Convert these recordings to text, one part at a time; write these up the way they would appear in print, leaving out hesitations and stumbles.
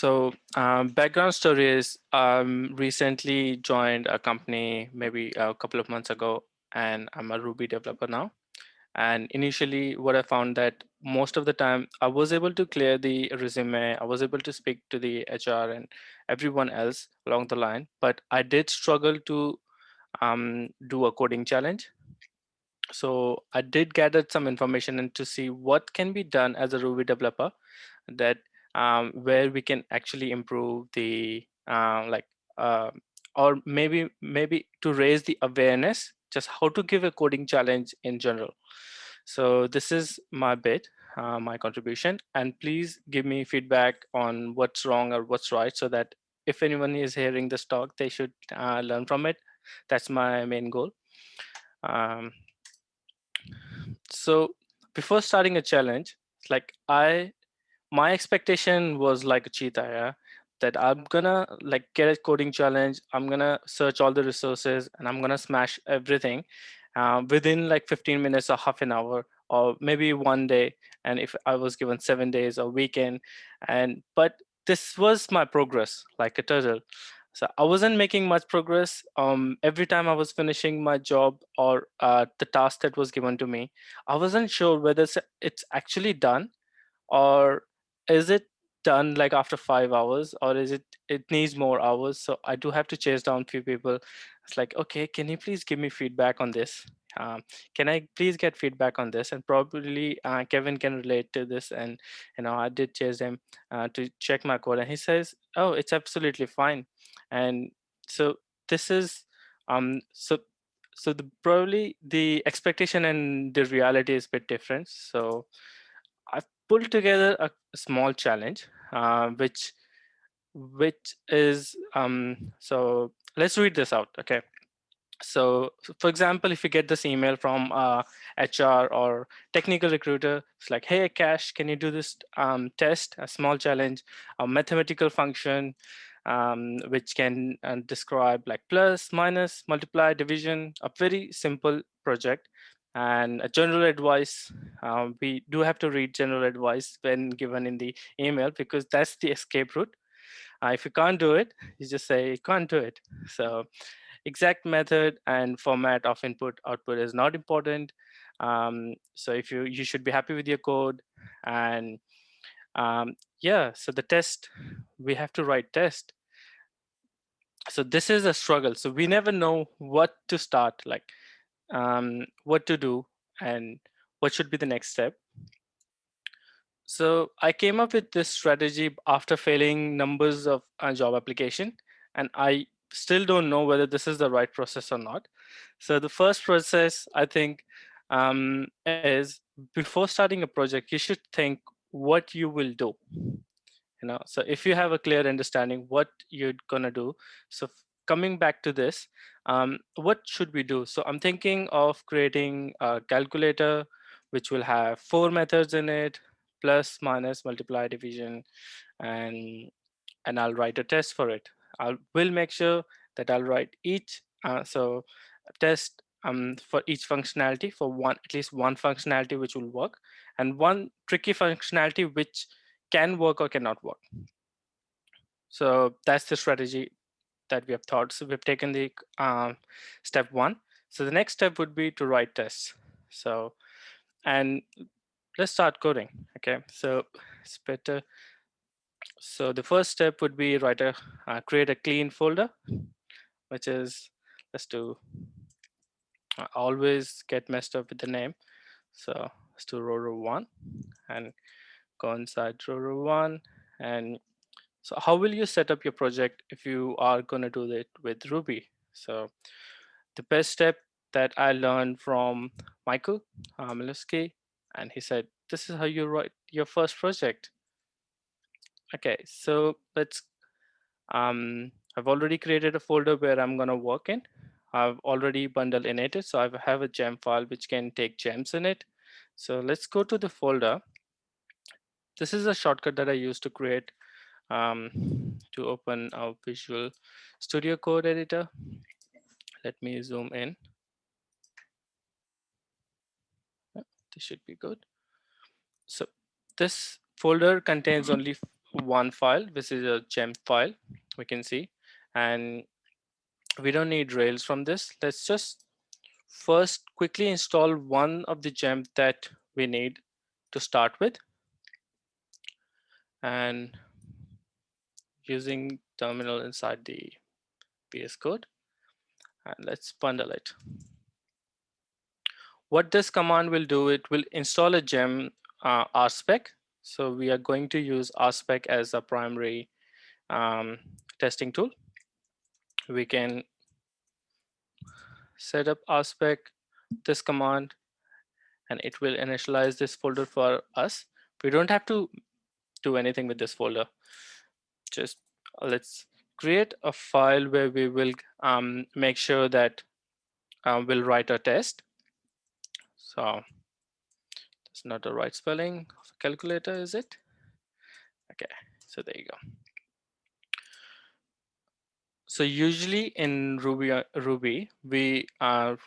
So, background story is recently joined a company maybe a couple of months ago, and I'm a Ruby developer now. And initially, what I found that most of the time I was able to clear the resume, I was able to speak to the HR and everyone else along the line, but I did struggle to do a coding challenge. So I did gather some information and to see what can be done as a Ruby developer that where we can actually improve the uh, or maybe to raise the awareness just how to give a coding challenge in general. So this is my bit, my contribution, and please give me feedback on what's wrong or what's right so that if anyone is hearing this talk they should learn from it. That's my main goal. Um, so before starting a challenge, like I my expectation was like a cheetah, yeah, that I'm gonna like get a coding challenge, I'm gonna search all the resources and I'm gonna smash everything within like 15 minutes or half an hour or maybe one day. And if I was given 7 days or weekend, and but this was my progress like a turtle. So I wasn't making much progress. Every time I was finishing my job or the task that was given to me, I wasn't sure whether it's actually done, or is it done like after 5 hours, or is it needs more hours. So I do have to chase down few people. It's like, okay, can you please give me feedback on this? Can I please get feedback on this? And probably Kevin can relate to this. And I did chase him to check my code, and he says, oh, it's absolutely fine. And so this is so the probably the expectation and the reality is a bit different. So I've pulled together a small challenge, which is so let's read this out. Okay. So for example, if you get this email from HR or technical recruiter, it's like, hey, Akash, can you do this test, a small challenge, a mathematical function, which can describe like plus, minus, multiply, division, a very simple project. And a general advice, we do have to read general advice when given in the email because that's the escape route. If you can't do it, you just say you can't do it. So exact method and format of input output is not important. So if you should be happy with your code. And yeah, so the test, we have to write test. So this is a struggle, so we never know what to start, like what to do and what should be the next step. So I came up with this strategy after failing numbers of job application, and I still don't know whether this is the right process or not. So the first process, I think, is before starting a project, you should think what you will do. So if you have a clear understanding what you're gonna do, so coming back to this, what should we do? So I'm thinking of creating a calculator which will have 4 methods in it: plus, minus, multiply, division, and I'll write a test for it. I will make sure that I'll write each so a test for each functionality, for one, at least one functionality which will work, and one tricky functionality which can work or cannot work. So that's the strategy that we have thought. So we've taken the step one. So the next step would be to write tests. So, and let's start coding. Okay, so it's better. So the first step would be create a clean folder, which is, let's do, I always get messed up with the name. So let's do row1 and go inside row1. And so how will you set up your project if you are going to do it with Ruby? So the best step that I learned from Michael Miluski, and he said, this is how you write your first project. Okay, so I've already created a folder where I'm gonna work in. I've already bundled in it, so I have a gem file which can take gems in it. So let's go to the folder. This is a shortcut that I use to create to open a Visual Studio Code editor. Let me zoom in. This should be good. So this folder contains only one file, which is a gem file, we can see, and we don't need Rails from this. Let's just first quickly install one of the gem that we need to start with, and using terminal inside the VS Code, and let's bundle it. What this command will do, it will install a gem RSpec. So we are going to use RSpec as a primary testing tool. We can set up RSpec, this command, and it will initialize this folder for us. We don't have to do anything with this folder. Just let's create a file where we will make sure that we'll write a test. So that's not the right spelling of calculator, is it? Okay, so there you go. So usually in Ruby, we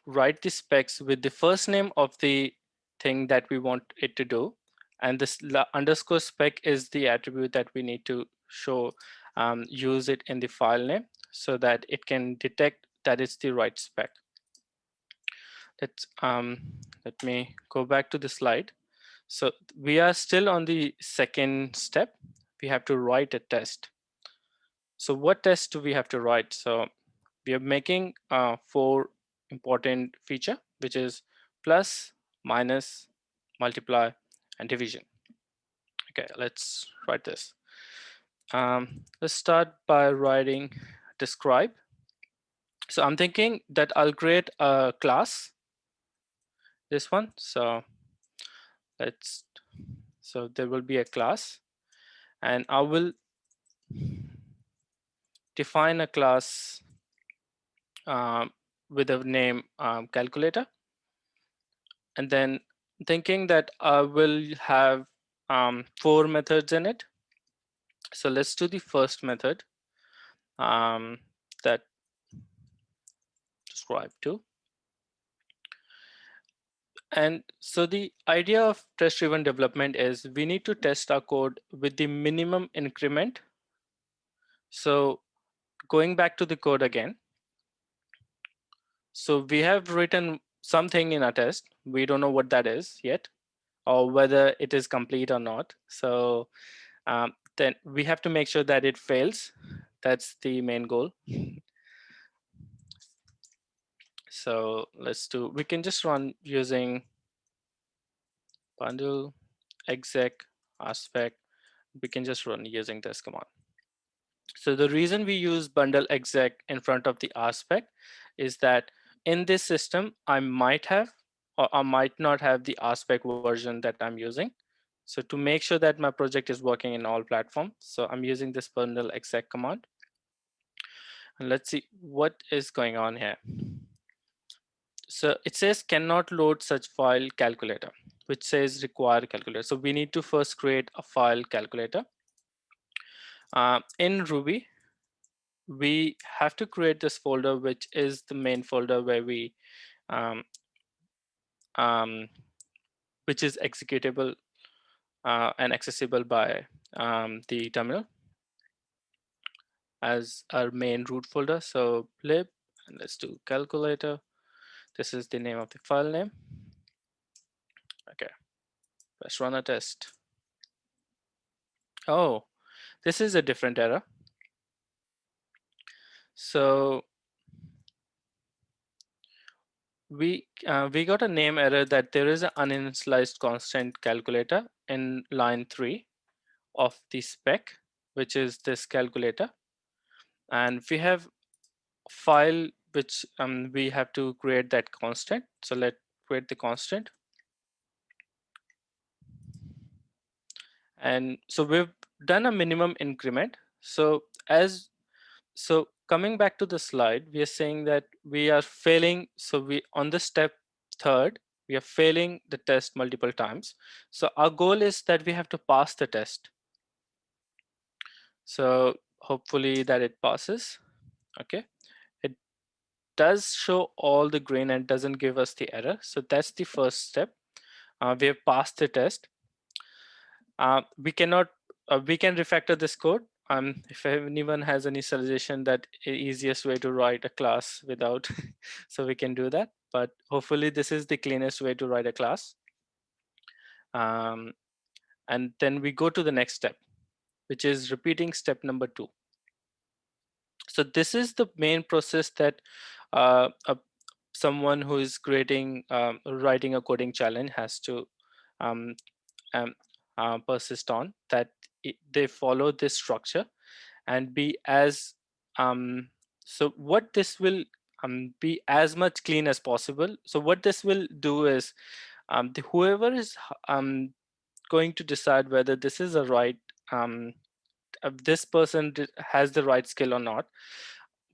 write the specs with the first name of the thing that we want it to do, and this underscore spec is the attribute that we need to show, use it in the file name so that it can detect that it's the right spec. Let me go back to the slide. So we are still on the second step. We have to write a test. So what test do we have to write? So we are making 4 important feature, which is plus, minus, multiply, and division. Okay, let's write this. Let's start by writing describe. So I'm thinking that I'll create a class, this one. So there will be a class, and I will define a class with a name calculator, and then thinking that I will have 4 methods in it. So let's do the first method that describe to. And so the idea of test-driven development is we need to test our code with the minimum increment. So going back to the code again. So we have written something in our test. We don't know what that is yet, or whether it is complete or not. So then we have to make sure that it fails. That's the main goal. So we can just run using bundle exec rspec. We can just run using this command. So the reason we use bundle exec in front of the rspec is that in this system, I might have or I might not have the rspec version that I'm using. So to make sure that my project is working in all platforms, so I'm using this bundle exec command. And let's see what is going on here. So it says cannot load such file calculator, which says require calculator. So we need to first create a file calculator. In Ruby, we have to create this folder, which is the main folder where we, which is executable and accessible by the terminal as our main root folder. So lib, and let's do calculator. This is the name of the file name. Okay, let's run a test. Oh, this is a different error. So we got a name error that there is an uninitialized constant calculator in line 3 of the spec, which is this calculator. And we have a file which we have to create that constant. So let's create the constant. And so we've done a minimum increment. So coming back to the slide, we are saying that we are failing. So we on the step 3rd, we are failing the test multiple times. So our goal is that we have to pass the test. So hopefully that it passes. Okay, it does show all the green and doesn't give us the error. So that's the first step. We have passed the test. We cannot we can refactor this code. If anyone has any suggestion that easiest way to write a class without, so we can do that. But hopefully this is the cleanest way to write a class. And then we go to the next step, which is repeating step number 2. So this is the main process that someone who is creating, writing a coding challenge has to um, um, persist on, that they follow this structure and be as so what this will be as much clean as possible. So what this will do is whoever is going to decide whether this is a right this person has the right skill or not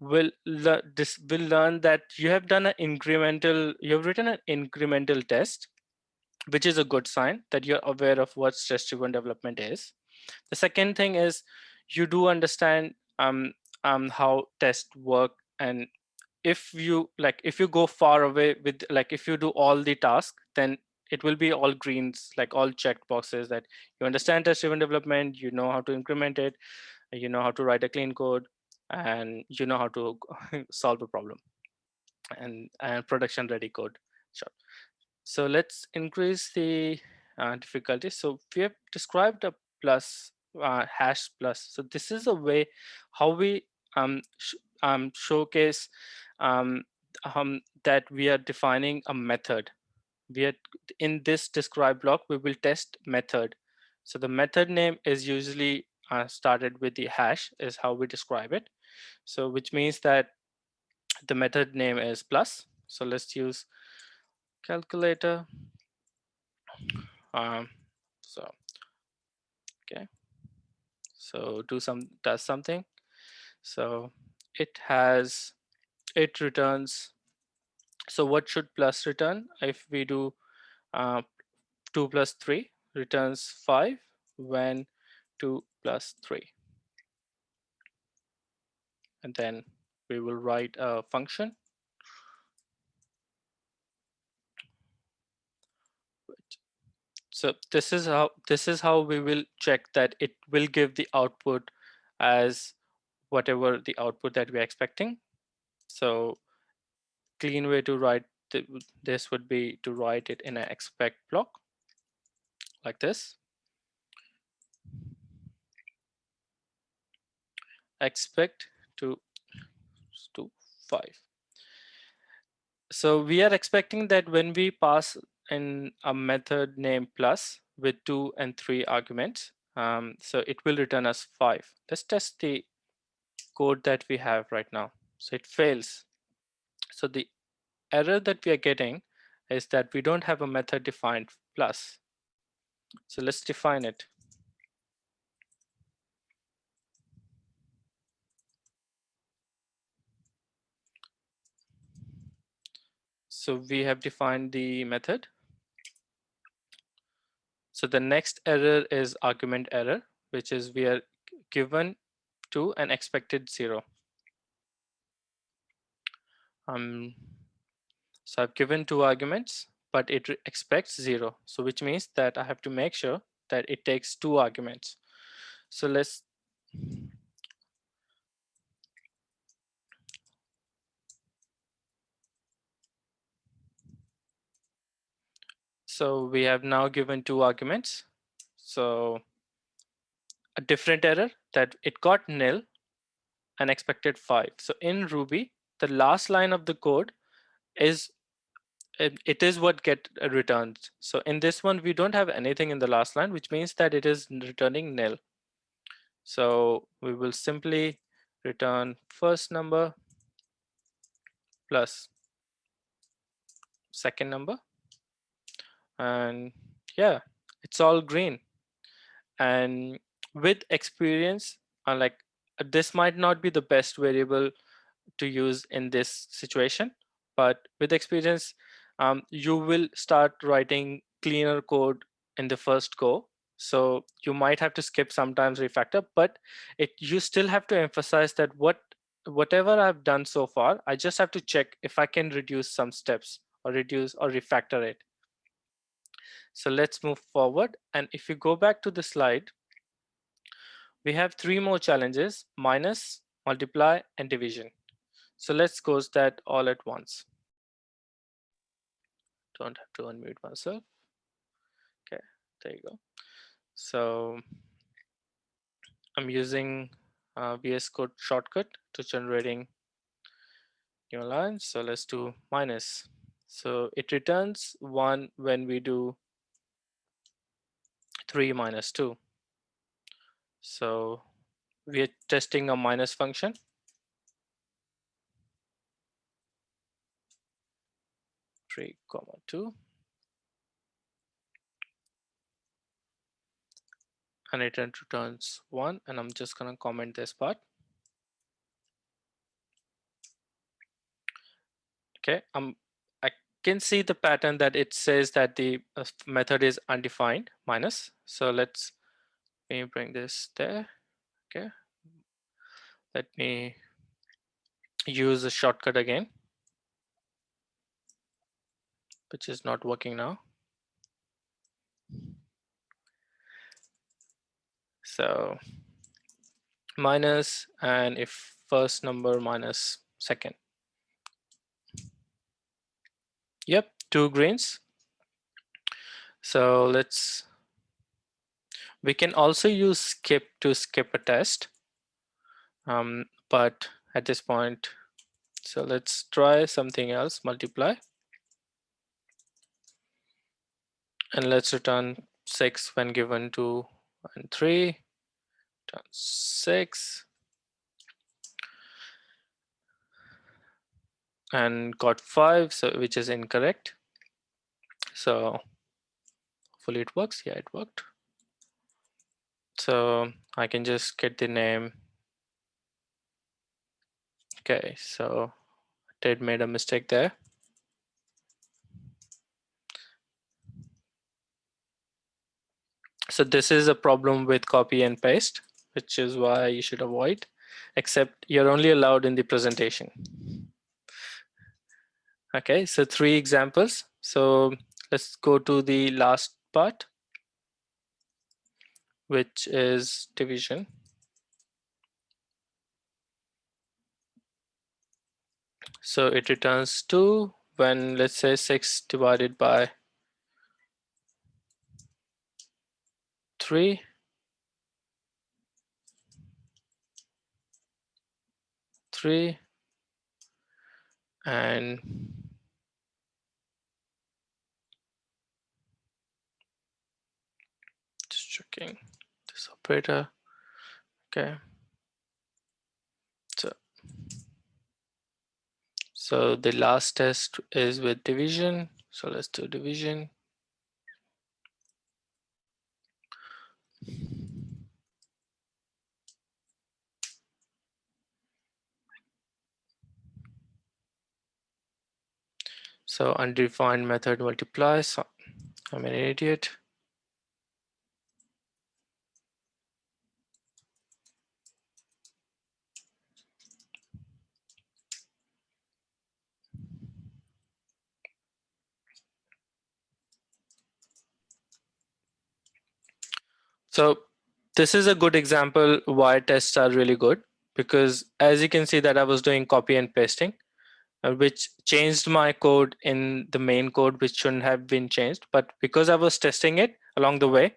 this will learn that you have done an incremental, you have written an incremental test, which is a good sign that you're aware of what stress driven development is. The second thing is you do understand how tests work, and if you go far away with, like, if you do all the tasks, then it will be all greens, like all checked boxes, that you understand test driven development, you know how to increment it, you know how to write a clean code, and you know how to solve a problem, and production ready code. Sure. So let's increase the difficulty. So we have described a plus, hash plus. So this is a way how we showcase um, that we are defining a method. We are in this describe block, we will test method. So the method name is usually started with the hash, is how we describe it. So which means that the method name is plus. So let's use calculator. Um, so okay, so does something. So it returns. So what should plus return? If we do uh, 2 plus 3 returns 5 when 2 plus 3, and then we will write a function. So this is how we will check that it will give the output as whatever the output that we're expecting. So clean way to write this would be to write it in an expect block like this. Expect to 5. So we are expecting that when we pass in a method name plus with 2 and 3 arguments, so it will return us 5. Let's test the code that we have right now. So it fails. So the error that we are getting is that we don't have a method defined plus. So let's define it. So we have defined the method. So the next error is argument error, which is we are given 2 and expected 0. So I've given 2 arguments, but it expects 0. So which means that I have to make sure that it takes 2 arguments. So we have now given 2 arguments. So a different error that it got nil and expected 5. So in Ruby, the last line of the code is it is what get returned. So in this one, we don't have anything in the last line, which means that it is returning nil. So we will simply return first number plus second number, and yeah, it's all green. And with experience, like this might not be the best variable to use in this situation, but with experience you will start writing cleaner code in the first go. So you might have to skip sometimes refactor, but you still have to emphasize that whatever I've done so far, I just have to check if I can reduce some steps or reduce or refactor it. So let's move forward, and if you go back to the slide, We have three more challenges: minus, multiply, and division. So let's go that all at once. Don't have to unmute myself. Okay, there you go. So I'm using VS Code shortcut to generating new lines. So let's do minus. So it returns 1 when we do 3 minus 2. So we are testing a minus function. 3 comma 2, and it returns 1, and I'm just going to comment this part. Okay, I can see the pattern that it says that the method is undefined minus. So let me bring this there. Okay, let me use the shortcut again, which is not working now. So minus, and if first number minus second. Yep, 2 greens. So we can also use skip to skip a test. But at this point, so let's try something else, multiply. And let's return 6 when given 2 and 3, return 6. And got 5, so which is incorrect. So hopefully it works. Yeah, it worked. So I can just get the name. Okay, so I did made a mistake there. So this is a problem with copy and paste, which is why you should avoid, except you're only allowed in the presentation. Okay, so 3 examples. So let's go to the last part, which is division. So it returns 2 when, let's say, 6 divided by 3. 3 and just checking this operator. Okay. So the last test is with division. So let's do division. So undefined method multiply. So I'm an idiot. So this is a good example why tests are really good, because as you can see that I was doing copy and pasting, which changed my code in the main code, which shouldn't have been changed. But because I was testing it along the way,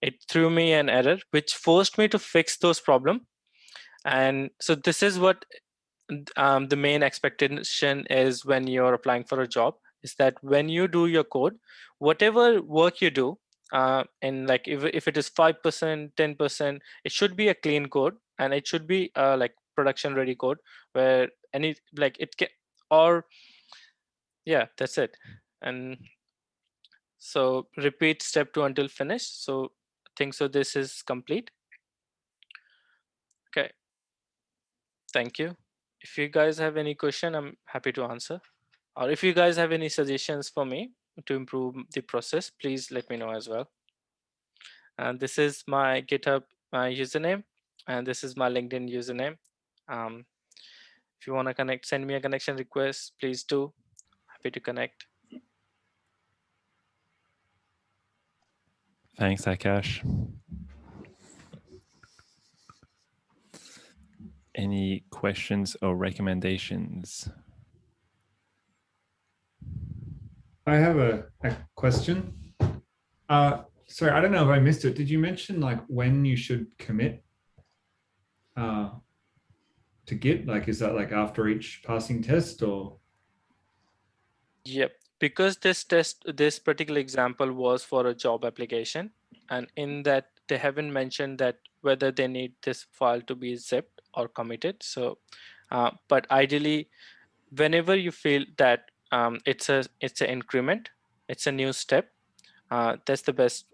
it threw me an error, which forced me to fix those problems. And so this is what the main expectation is when you're applying for a job, is that when you do your code, whatever work you do, and like if it is 5%, 10%, it should be a clean code, and it should be like production ready code where any like it can, or yeah, that's it. And so repeat step 2 until finish. So I think so this is complete. Okay, thank you. If you guys have any question, I'm happy to answer. Or if you guys have any suggestions for me to improve the process, please let me know as well. And this is my GitHub username, and this is my LinkedIn username. Um, if you want to connect, send me a connection request, please do. Happy to connect. Thanks, Akash. any questions or recommendations? I have a question. Sorry, I don't know if I missed it. Did you mention like when you should commit to Git? Like, is that like after each passing test or? Yep. Because this particular example was for a job application, and in that they haven't mentioned that whether they need this file to be zipped or committed. So, but ideally, whenever you feel that it's an increment, it's a new step, that's the best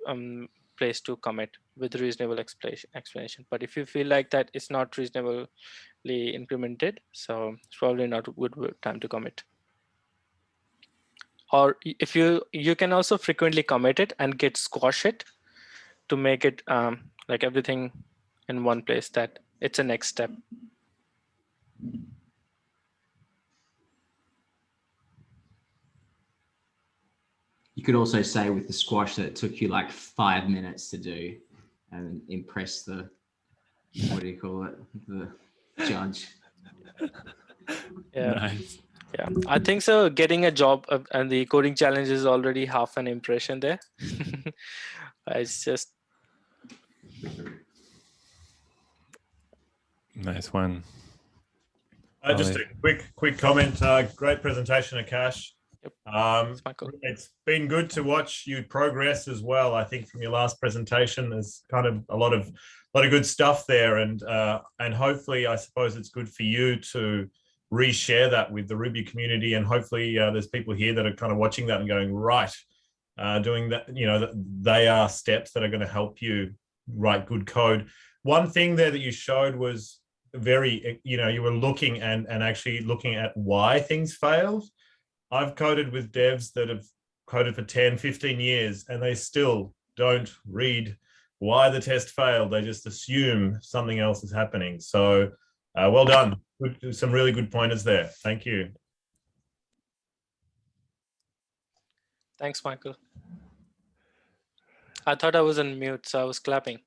place to commit with reasonable explanation. But if you feel like that it's not reasonably incremented, so it's probably not a good time to commit. Or if you can also frequently commit it and Git squash it to make it like everything in one place, that it's a next step. You could also say with the squash that it took you like 5 minutes to do and impress the, what do you call it, the judge. Yeah. Nice. Yeah, I think so. Getting a job and the coding challenge is already half an impression there. It's just Nice one. Just a quick comment. Great presentation, Akash. Michael. It's been good to watch you progress as well. I think from your last presentation, there's kind of a lot of good stuff there, and hopefully, I suppose it's good for you to reshare that with the Ruby community, and hopefully, there's people here that are kind of watching that and going, right, doing that. You know, they are steps that are going to help you write good code. One thing there that you showed was very, you were looking and actually looking at why things failed. I've coded with devs that have coded for 10, 15 years, and they still don't read why the test failed. They just assume something else is happening. So well done. Some really good pointers there. Thank you. Thanks, Michael. I thought I was on mute, so I was clapping.